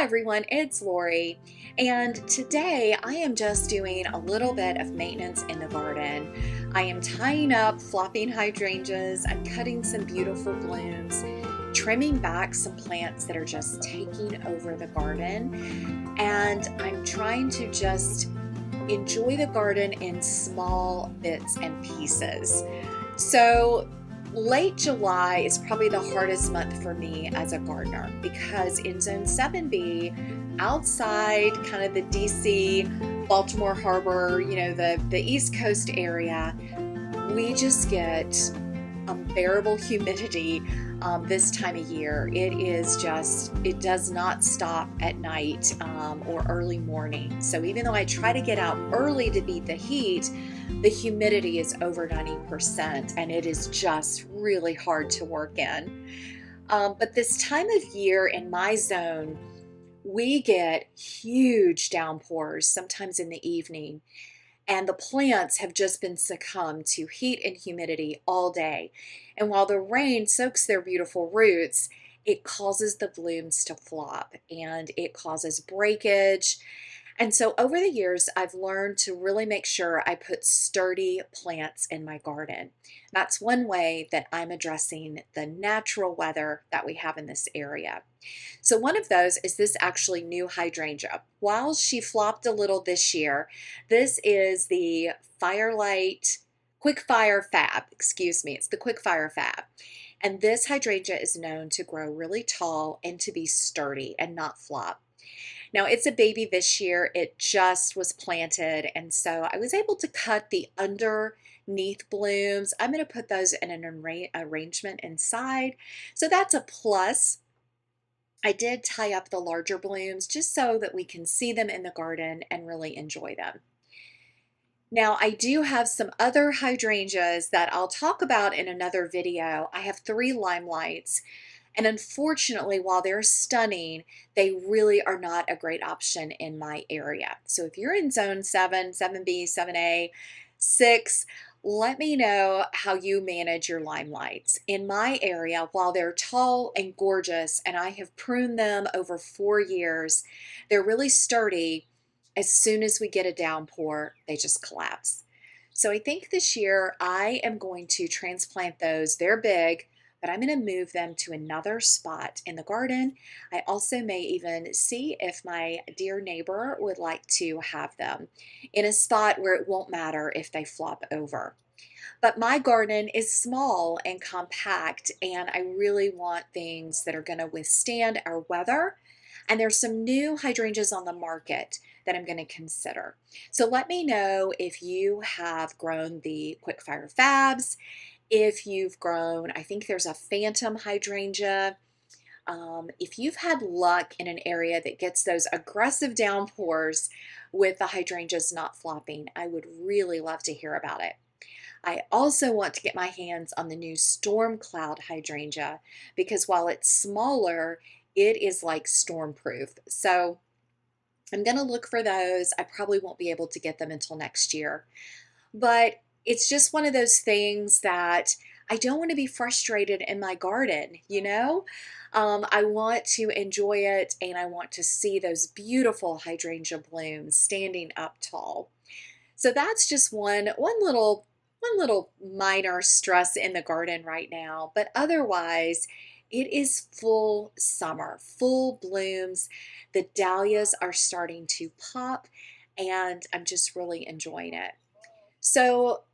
everyone, it's Lori, and today I am just doing a little bit of maintenance in the garden. I am tying up flopping hydrangeas, I'm cutting some beautiful blooms, trimming back some plants that are just taking over the garden, and I'm trying to just enjoy the garden in small bits and pieces. So late July is probably the hardest month for me as a gardener because in Zone 7B, outside kind of the DC, Baltimore Harbor, the East Coast area, we just get unbearable humidity this time of year. It does not stop at night or early morning. So even though I try to get out early to beat the heat, the humidity is over 90% and it is just really hard to work in. But this time of year in my zone, we get huge downpours, sometimes in the evening. And the plants have just been succumbed to heat and humidity all day. And while the rain soaks their beautiful roots, it causes the blooms to flop and it causes breakage. And so over the years, I've learned to really make sure I put sturdy plants in my garden. That's one way that I'm addressing the natural weather that we have in this area. So one of those is this actually new hydrangea. While she flopped a little this year, this is the Quickfire Fab, excuse me, it's the Quickfire Fab. And this hydrangea is known to grow really tall and to be sturdy and not flop. Now it's a baby this year, it just was planted, and so I was able to cut the underneath blooms. I'm going to put those in an arrangement inside, so that's a plus. I did tie up the larger blooms just so that we can see them in the garden and really enjoy them. Now I do have some other hydrangeas that I'll talk about in another video. I have 3 limelights. And unfortunately, while they're stunning, they really are not a great option in my area. So if you're in Zone 7, 7B, 7A, 6, let me know how you manage your limelights. In my area, while they're tall and gorgeous, and I have pruned them over 4 years, they're really sturdy. As soon as we get a downpour, they just collapse. So I think this year I am going to transplant those. They're big, but I'm going to move them to another spot in the garden. I also may even see if my dear neighbor would like to have them in a spot where it won't matter if they flop over. But my garden is small and compact, and I really want things that are going to withstand our weather. And there's some new hydrangeas on the market that I'm going to consider. So let me know if you have grown the Quickfire Fabs. If you've grown, I think there's a phantom hydrangea. If you've had luck in an area that gets those aggressive downpours with the hydrangeas not flopping, I would really love to hear about it. I also want to get my hands on the new storm cloud hydrangea because while it's smaller, it is like storm proof. So I'm going to look for those. I probably won't be able to get them until next year. But it's just one of those things that I don't want to be frustrated in my garden, I want to enjoy it and I want to see those beautiful hydrangea blooms standing up tall. So that's just one little minor stress in the garden right now, but otherwise it is full summer, full blooms. The dahlias are starting to pop and I'm just really enjoying it. So,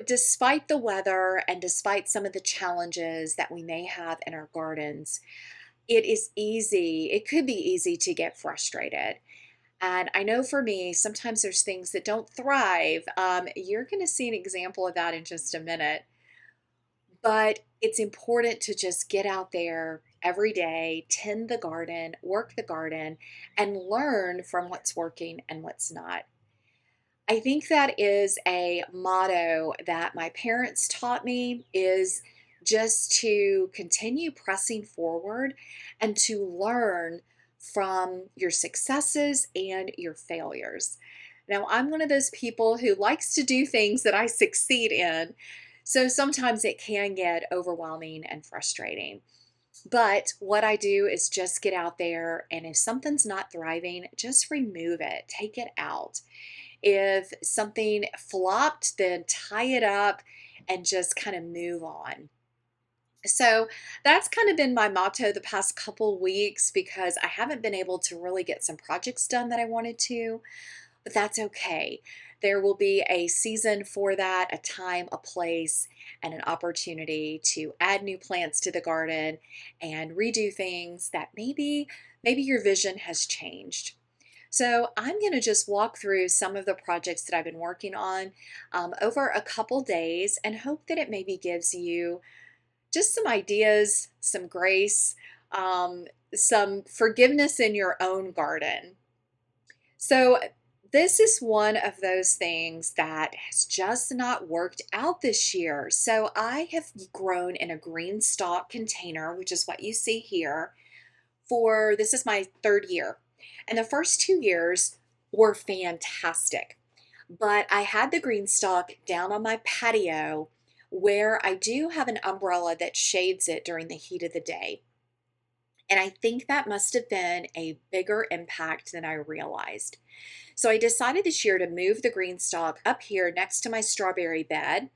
despite the weather and despite some of the challenges that we may have in our gardens, it could be easy to get frustrated. And I know for me, sometimes there's things that don't thrive. You're going to see an example of that in just a minute. But it's important to just get out there every day, tend the garden, work the garden, and learn from what's working and what's not. I think that is a motto that my parents taught me, is just to continue pressing forward and to learn from your successes and your failures. Now, I'm one of those people who likes to do things that I succeed in, so sometimes it can get overwhelming and frustrating. But what I do is just get out there, and if something's not thriving, just remove it, take it out. If something flopped, then tie it up and just kind of move on. So that's kind of been my motto the past couple weeks because I haven't been able to really get some projects done that I wanted to, but that's okay. There will be a season for that, a time, a place, and an opportunity to add new plants to the garden and redo things that maybe your vision has changed. So I'm going to just walk through some of the projects that I've been working on over a couple days and hope that it maybe gives you just some ideas, some grace, some forgiveness in your own garden. So, this is one of those things that has just not worked out this year. So, I have grown in a green stalk container, which is what you see here, for this is my third year. And the first 2 years were fantastic. But I had the green stalk down on my patio where I do have an umbrella that shades it during the heat of the day. And I think that must have been a bigger impact than I realized. So I decided this year to move the green stalk up here next to my strawberry bed.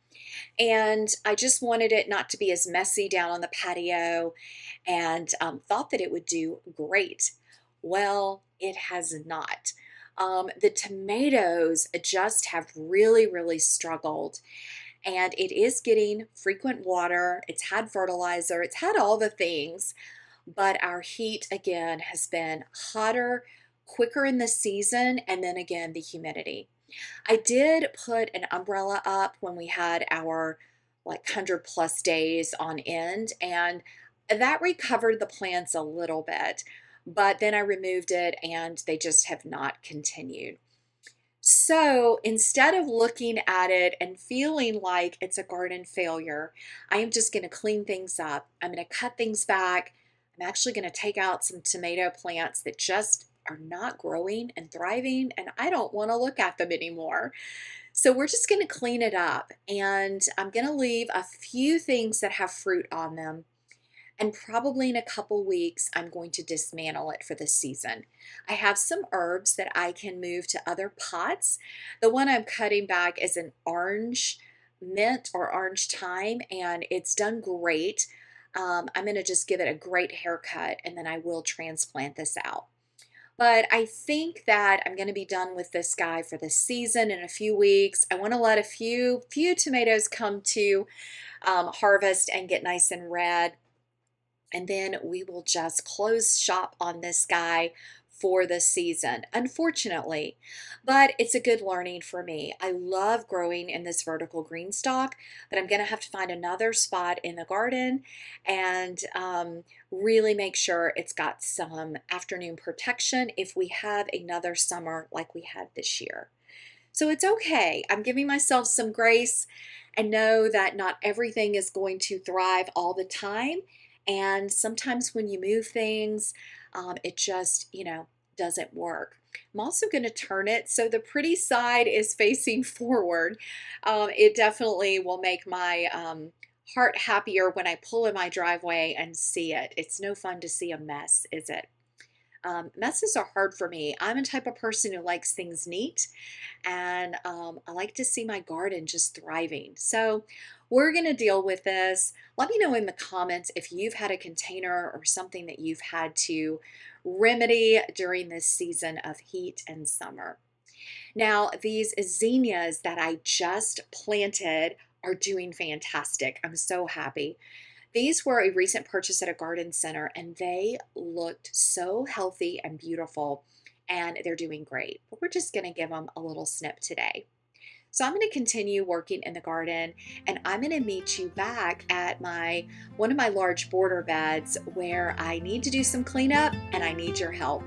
And I just wanted it not to be as messy down on the patio and thought that it would do great. Well, it has not. The tomatoes just have really struggled, and it is getting frequent water. It's had fertilizer, it's had all the things, but our heat again has been hotter, quicker in the season, and then again, the humidity. I did put an umbrella up when we had our like 100 plus days on end, and that recovered the plants a little bit, but then I removed it and they just have not continued. So instead of looking at it and feeling like it's a garden failure, I am just going to clean things up. I'm going to cut things back. I'm actually going to take out some tomato plants that just are not growing and thriving, and I don't want to look at them anymore. So we're just going to clean it up, and I'm going to leave a few things that have fruit on them. And probably in a couple weeks, I'm going to dismantle it for the season. I have some herbs that I can move to other pots. The one I'm cutting back is an orange mint or orange thyme, and it's done great. I'm going to just give it a great haircut, and then I will transplant this out. But I think that I'm going to be done with this guy for the season in a few weeks. I want to let a few tomatoes come to harvest and get nice and red, and then we will just close shop on this guy for the season, unfortunately. But it's a good learning for me. I love growing in this vertical green stalk, but I'm going to have to find another spot in the garden and really make sure it's got some afternoon protection if we have another summer like we had this year. So it's okay. I'm giving myself some grace and know that not everything is going to thrive all the time. And sometimes when you move things, it just, doesn't work. I'm also going to turn it so the pretty side is facing forward. It definitely will make my heart happier when I pull in my driveway and see it. It's no fun to see a mess, is it? Messes are hard for me. I'm a type of person who likes things neat, and I like to see my garden just thriving. So we're going to deal with this. Let me know in the comments if you've had a container or something that you've had to remedy during this season of heat and summer. Now, these zinnias that I just planted are doing fantastic. I'm so happy. These were a recent purchase at a garden center, and they looked so healthy and beautiful, and they're doing great. But we're just going to give them a little snip today. So I'm going to continue working in the garden, and I'm going to meet you back at one of my large border beds where I need to do some cleanup and I need your help.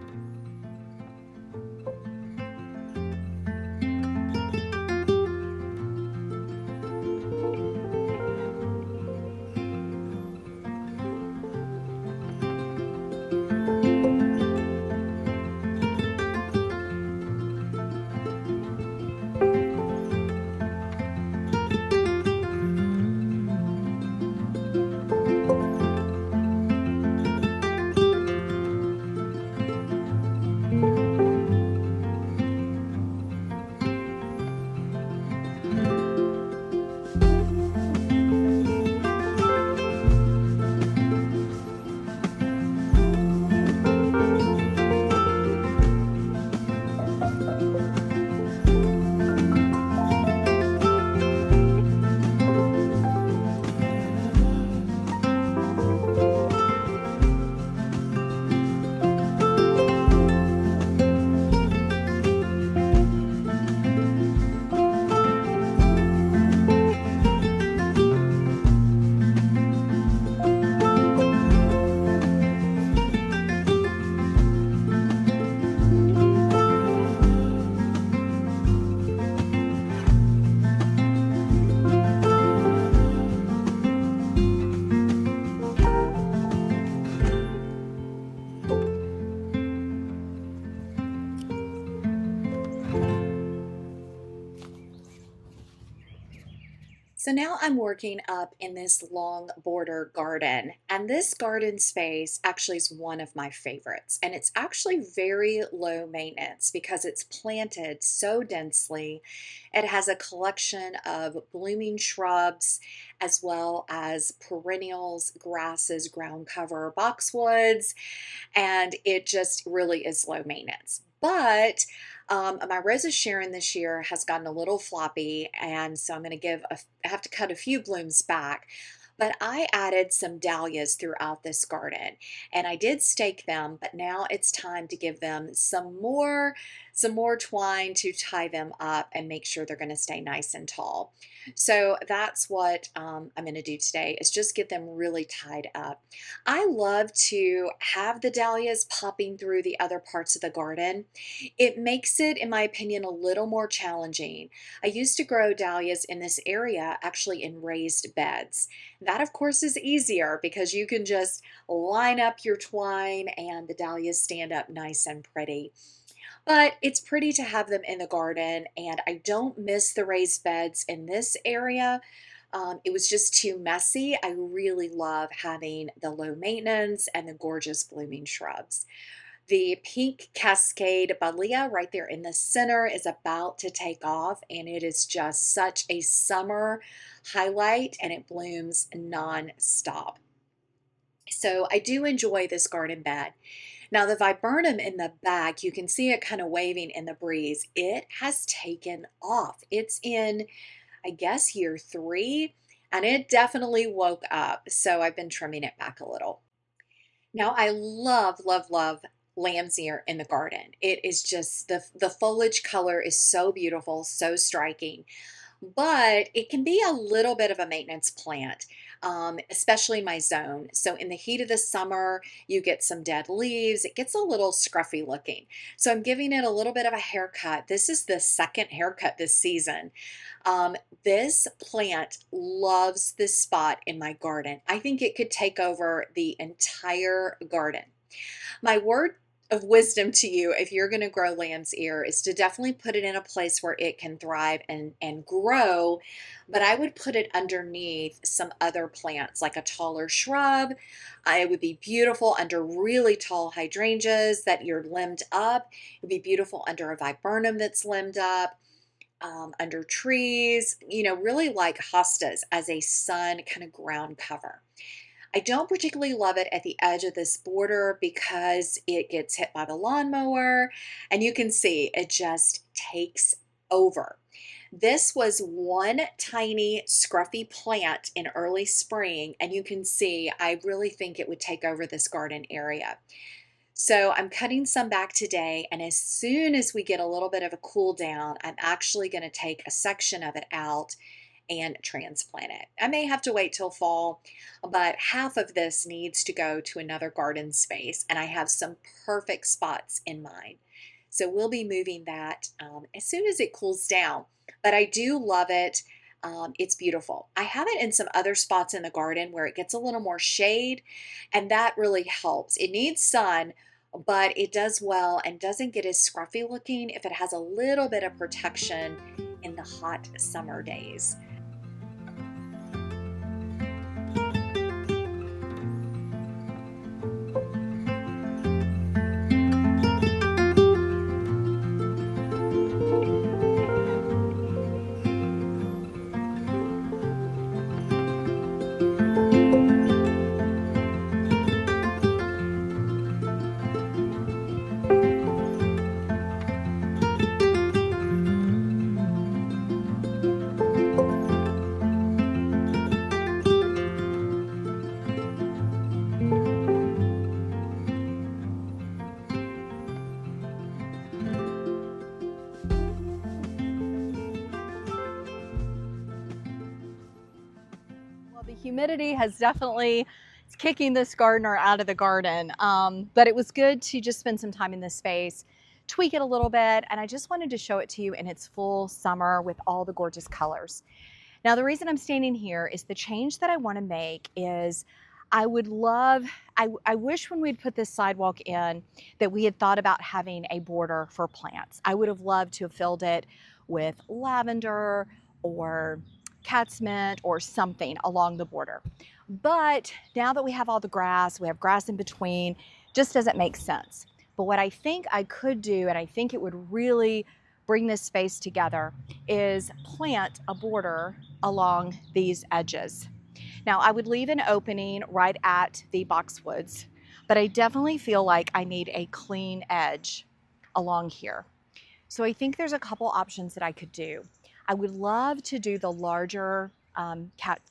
So now I'm working up in this long border garden, and this garden space actually is one of my favorites. And it's actually very low maintenance because it's planted so densely. It has a collection of blooming shrubs as well as perennials, grasses, ground cover, boxwoods, and it just really is low maintenance. But my Rosa Sharon this year has gotten a little floppy, and so I'm going to I have to cut a few blooms back. But I added some dahlias throughout this garden, and I did stake them, but now it's time to give them some more twine to tie them up and make sure they're going to stay nice and tall. So that's what I'm going to do today is just get them really tied up. I love to have the dahlias popping through the other parts of the garden. It makes it, in my opinion, a little more challenging. I used to grow dahlias in this area actually in raised beds. That, of course, is easier because you can just line up your twine and the dahlias stand up nice and pretty. But it's pretty to have them in the garden, and I don't miss the raised beds in this area. It was just too messy. I really love having the low maintenance and the gorgeous blooming shrubs. The pink cascade buddleia right there in the center is about to take off, and it is just such a summer highlight, and it blooms non-stop. So I do enjoy this garden bed. Now the viburnum in the back, you can see it kind of waving in the breeze. It has taken off. It's in, I guess, year 3, and it definitely woke up. So I've been trimming it back a little. Now I love, love, love lamb's ear in the garden. It is just the foliage color is so beautiful, so striking, but it can be a little bit of a maintenance plant, especially my zone. So in the heat of the summer, you get some dead leaves. It gets a little scruffy looking. So I'm giving it a little bit of a haircut. This is the second haircut this season. This plant loves this spot in my garden. I think it could take over the entire garden. My word of wisdom to you, if you're going to grow lamb's ear, is to definitely put it in a place where it can thrive and grow. But I would put it underneath some other plants, like a taller shrub. It would be beautiful under really tall hydrangeas that you're limbed up. It would be beautiful under a viburnum that's limbed up. Under trees, really like hostas as a sun kind of ground cover. I don't particularly love it at the edge of this border because it gets hit by the lawnmower, and you can see it just takes over. This was one tiny scruffy plant in early spring, and you can see I really think it would take over this garden area. So I'm cutting some back today, and as soon as we get a little bit of a cool down, I'm actually going to take a section of it out and transplant it. I may have to wait till fall, but half of this needs to go to another garden space, and I have some perfect spots in mind. So we'll be moving that as soon as it cools down. But I do love it. It's beautiful. I have it in some other spots in the garden where it gets a little more shade, and that really helps. It needs sun, but it does well and doesn't get as scruffy looking if it has a little bit of protection in the hot summer days. Well, the humidity has definitely it's kicking this gardener out of the garden, but it was good to just spend some time in this space, tweak it a little bit, and I just wanted to show it to you in its full summer with all the gorgeous colors. Now, the reason I'm standing here is the change that I want to make is I would love, I wish when we'd put this sidewalk in that we had thought about having a border for plants. I would have loved to have filled it with lavender or cat's mint or something along the border. But now that we have all the grass, we have grass in between, just doesn't make sense. But what I think I could do, and I think it would really bring this space together, is plant a border along these edges. Now, I would leave an opening right at the boxwoods, but I definitely feel like I need a clean edge along here. So I think there's a couple options that I could do. I would love to do the larger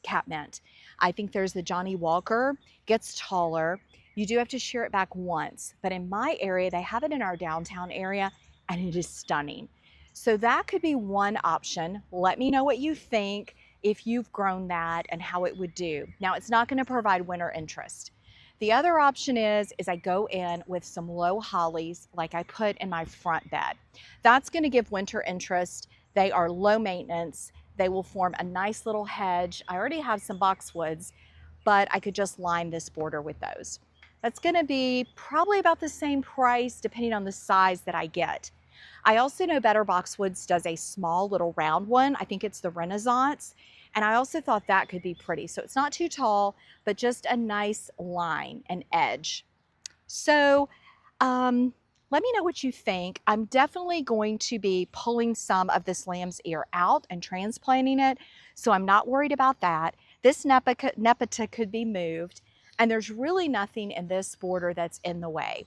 catmint. I think there's the Johnny Walker, gets taller. You do have to shear it back once, but in my area, they have it in our downtown area and it is stunning. So that could be one option. Let me know what you think if you've grown that and how it would do. Now, it's not going to provide winter interest. The other option is I go in with some low hollies like I put in my front bed. That's going to give winter interest. They are low maintenance. They will form a nice little hedge. I already have some boxwoods, but I could just line this border with those. That's going to be probably about the same price depending on the size that I get. I also know Better Boxwoods does a small little round one. I think it's the Renaissance. And I also thought that could be pretty. So it's not too tall, but just a nice line and edge. So let me know what you think. I'm definitely going to be pulling some of this lamb's ear out and transplanting it. So I'm not worried about that. This nepeta could be moved. And there's really nothing in this border that's in the way.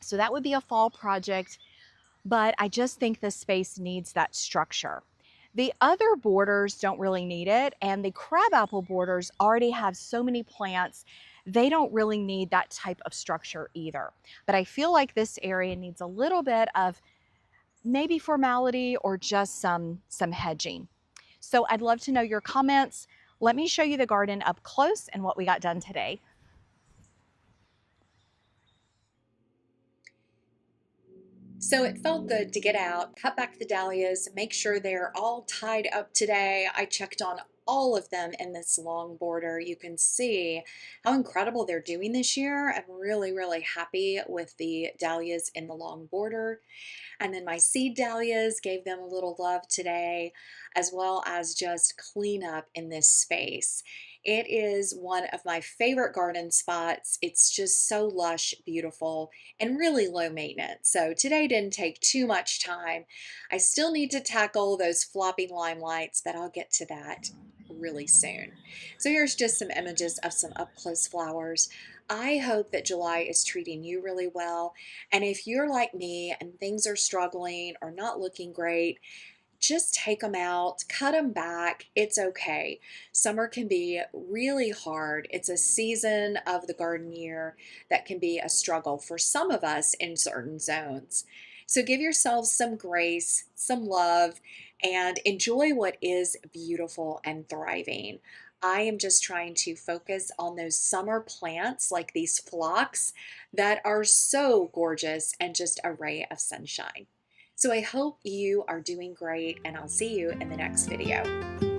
So that would be a fall project, but I just think this space needs that structure. The other borders don't really need it, and the crabapple borders already have so many plants, they don't really need that type of structure either. But I feel like this area needs a little bit of maybe formality or just some hedging. So I'd love to know your comments. Let me show you the garden up close and what we got done today. So it felt good to get out, cut back the dahlias, make sure they're all tied up today. I checked on all of them in this long border. You can see how incredible they're doing this year. I'm really, really happy with the dahlias in the long border. And then my seed dahlias, gave them a little love today, as well as just clean up in this space. It is one of my favorite garden spots. It's just so lush, beautiful, and really low maintenance. So today didn't take too much time. I still need to tackle those flopping limelights, but I'll get to that really soon. So here's just some images of some up close flowers. I hope that July is treating you really well. And if you're like me and things are struggling or not looking great, just take them out, cut them back. It's okay. Summer can be really hard. It's a season of the garden year that can be a struggle for some of us in certain zones. So give yourselves some grace, some love, and enjoy what is beautiful and thriving. I am just trying to focus on those summer plants like these phlox that are so gorgeous and just a ray of sunshine. So I hope you are doing great, and I'll see you in the next video.